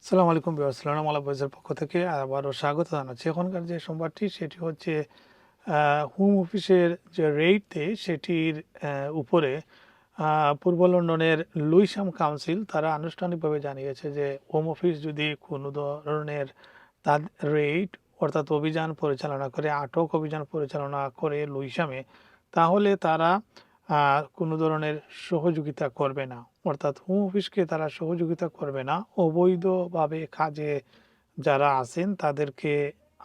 আসসালামু আলাইকুম viewers, Lorna মালা ভয়েসের পক্ষ থেকে আবারও স্বাগত জানাচ্ছি। এখনকার যে সংবাদটি সেটি হচ্ছে হোম অফিসের যে রেইড দেয় সেটির উপরে পূর্ব লন্ডনের লুইসাম কাউন্সিল তারা আনুষ্ঠানিকভাবে জানিয়েছে যে হোম অফিস যদি কোনো ধরনের তার রেইড অর্থাৎ অভিযান পরিচালনা করে, আটক অভিযান পরিচালনা করে লুইসামে, তাহলে তারা কোনো ধরনের সহযোগিতা করবে না। অর্থাৎ হোম অফিসকে তারা সহযোগিতা করবে না। অবৈধভাবে কাজে যারা আছেন তাদেরকে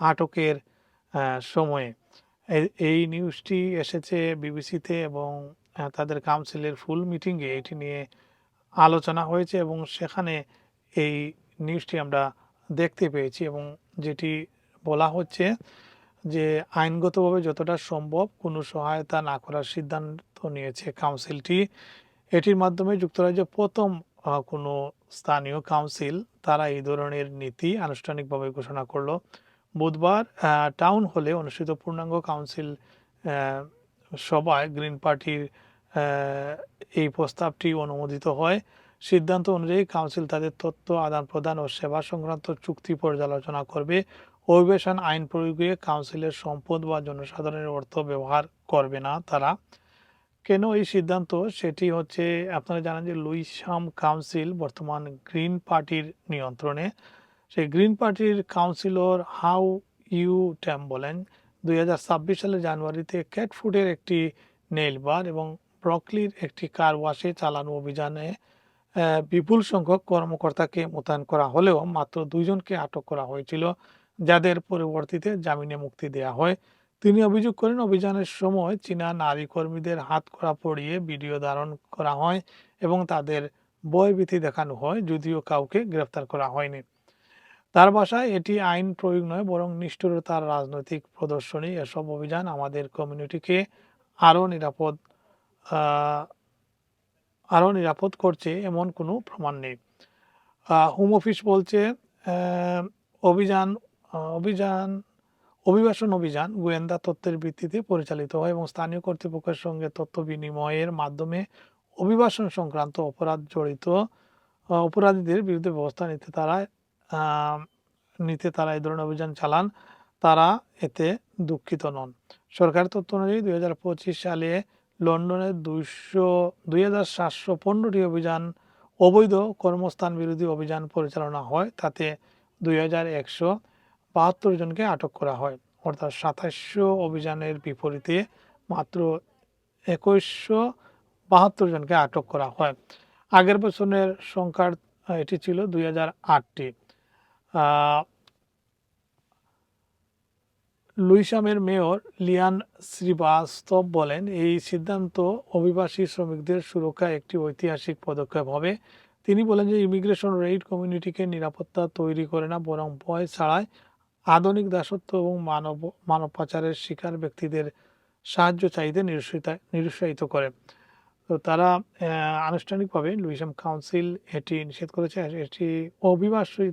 আটকের সময়ে এই নিউজটি এসেছে বিবিসিতে এবং তাদের কাউন্সিলের ফুল মিটিংয়ে এটি নিয়ে আলোচনা হয়েছে এবং সেখানে এই নিউজটি আমরা দেখতে পেয়েছি এবং যেটি বলা হচ্ছে যে আইনগতভাবে যতটা সম্ভব কোনো সহায়তা না করার সিদ্ধান্ত নিয়েছে কাউন্সিলটি। এটির মাধ্যমে যুক্তরাজ্যে প্রথম কোনো স্থানীয় কাউন্সিল তারা এই ধরনের নীতি আনুষ্ঠানিকভাবে ঘোষণা করলো। বুধবার টাউন হলে অনুষ্ঠিত পূর্ণাঙ্গ কাউন্সিল সভায় গ্রিন পার্টির এই প্রস্তাবটি অনুমোদিত হয়। সিদ্ধান্ত অনুযায়ী কাউন্সিল তাদের তথ্য আদান প্রদান ও সেবা সংক্রান্ত চুক্তি পর্যালোচনা করবে। অভিবাসন আইন প্রয়োগে কাউন্সিলের সম্পদ বা জনসাধারণের অর্থ ব্যবহার করবে না তারা। কেন এই সিদ্ধান্ত সেটি হচ্ছে, আপনারা জানেন যে লুইসাম কাউন্সিল বর্তমান গ্রিন পার্টির নিয়ন্ত্রণে। সেই গ্রিন পার্টির কাউন্সিলর হাউ ইউ ট্যাম বলেন 2026 সালের জানুয়ারিতে ক্যাটফুডের একটি নেইল বার এবং ব্রকলির একটি কার ওয়াশে চালানো অভিযানে বিপুল সংখ্যক কর্মকর্তাকে মোতায়েন করা হলেও মাত্র 2 জনকে আটক করা হয়েছিল, যাদের পরবর্তীতে জামিনে মুক্তি দেওয়া হয়। তিনি অভিযোগ করেন অভিযানের সময় চীনা নারী কর্মীদের হাতকড়া পরিয়ে ভিডিও ধারণ করা হয় এবং তাদের ভয়ভীতি দেখানো হয়, যদিও কাউকে গ্রেফতার করা হয়নি। তার ভাষায় এটি আইন প্রয়োগ নয় বরং নিষ্ঠুরতার রাজনৈতিক প্রদর্শনী। এসব অভিযান আমাদের কমিউনিটিকে আরও নিরাপদ করছে এমন কোনো প্রমাণ নেই। হোম অফিস বলছে অভিযান অভিযান অভিবাসন অভিযান গোয়েন্দা তথ্যের ভিত্তিতে পরিচালিত হয় এবং স্থানীয় কর্তৃপক্ষের সঙ্গে তথ্য বিনিময়ের মাধ্যমে অভিবাসন সংক্রান্ত অপরাধীদের বিরুদ্ধে ব্যবস্থা নিতে তারা এই ধরনের অভিযান চালান। তারা এতে দুঃখিত নন। সরকারের তথ্য অনুযায়ী 2025 সালে লন্ডনে 2715টি অবৈধ কর্মস্থান বিরোধী অভিযান পরিচালনা হয়। তাতে 2172 জনকে আটক করা হয়, অর্থাৎ 2700 অভিযানের বিপরীতে মাত্র 2172 জনকে আটক করা হয়। আগের বছরের সংখ্যার এটি ছিল 2008টি। লুইসামের মেয়র লিয়ান শ্রীবাস্তব বলেন এই সিদ্ধান্ত অভিবাসী শ্রমিকদের সুরক্ষা একটি ঐতিহাসিক পদক্ষেপ হবে। তিনি বলেন যে ইমিগ্রেশন রেইড কমিউনিটিকে নিরাপত্তা তৈরি করে না বরং ভয় ছাড়াই আধুনিক দাসত্ব এবং মানব পাচারের শিকার ব্যক্তিদের সাহায্য চাইতে নিরুৎসাহিত করে। তো তারা আনুষ্ঠানিকভাবে লুইসাম কাউন্সিল এটি নিষেধ করেছে। এটি অভিবাসী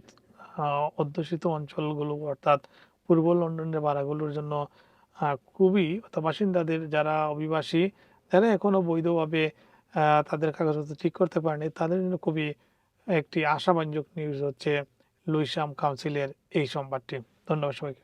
অধ্যুষিত অঞ্চলগুলো অর্থাৎ পূর্ব লন্ডনের ভাড়াগুলোর জন্য খুবই, বাসিন্দাদের যারা অভিবাসী যারা এখনো বৈধভাবে তাদের কাগজপত্র ঠিক করতে পারেনি তাদের জন্য খুবই একটি আশাব্যঞ্জক নিউজ হচ্ছে লুইসাম কাউন্সিলের এই সংবাদটি। ধন্যবাদ সবাইকে।